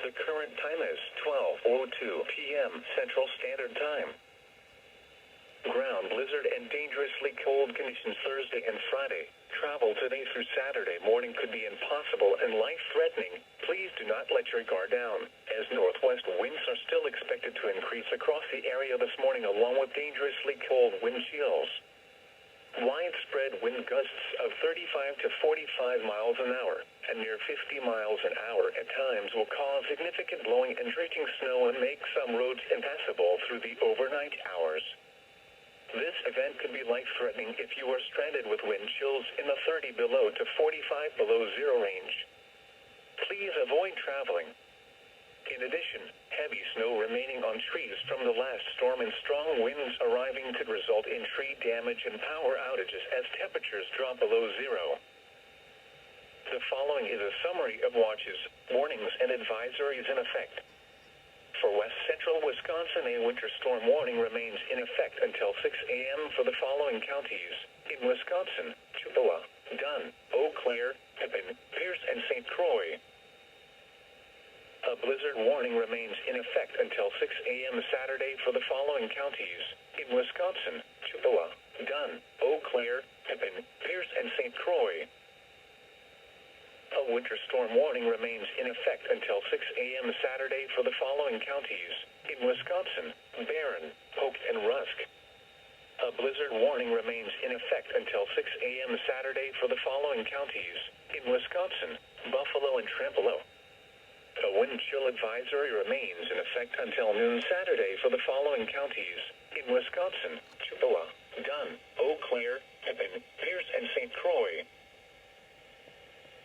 The current time is 12:02 p.m. Central Standard Time. Ground blizzard and dangerously cold conditions Thursday and Friday. Travel today through Saturday morning could be impossible and life-threatening. Please do not let your guard down, as northwest winds are still expected to increase across the area this morning along with dangerously cold wind chills. Widespread wind gusts of 35 to 45 miles an hour and near 50 miles an hour at times will cause significant blowing and drifting snow and make some roads impassable through the overnight hours. This event could be life-threatening if you are stranded with wind chills in the 30 below to 45 below zero range. Please avoid traveling. In addition, heavy snow remaining on trees from the last storm and strong winds arriving could result in tree damage and power outages as temperatures drop below zero. The following is a summary of watches, warnings, and advisories in effect. For west central Wisconsin, a winter storm warning remains in effect until 6 a.m. for the following counties. In Wisconsin: Chippewa, Dunn, Eau Claire, Pippin, Pierce, and St. Croix. A blizzard warning remains in effect until 6 a.m. Saturday for the following counties. In Wisconsin: Chippewa, Dunn, Eau Claire, Pippin, Pierce, and St. Croix. A winter storm warning remains in effect until 6 a.m. Saturday for the following counties. In Wisconsin: Barron, Polk, and Rusk. A blizzard warning remains in effect until 6 a.m. Saturday for the following counties. In Wisconsin: Buffalo and Trempealeau. A wind chill advisory remains in effect until noon Saturday for the following counties. In Wisconsin: Chippewa, Dunn, Eau Claire, Pippin, Pierce, and St. Croix.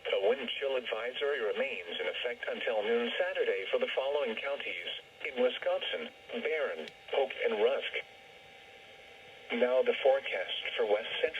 A wind chill advisory remains in effect until noon Saturday for the following counties. In Wisconsin: Barron, Polk, and Rusk. Now the forecast for west central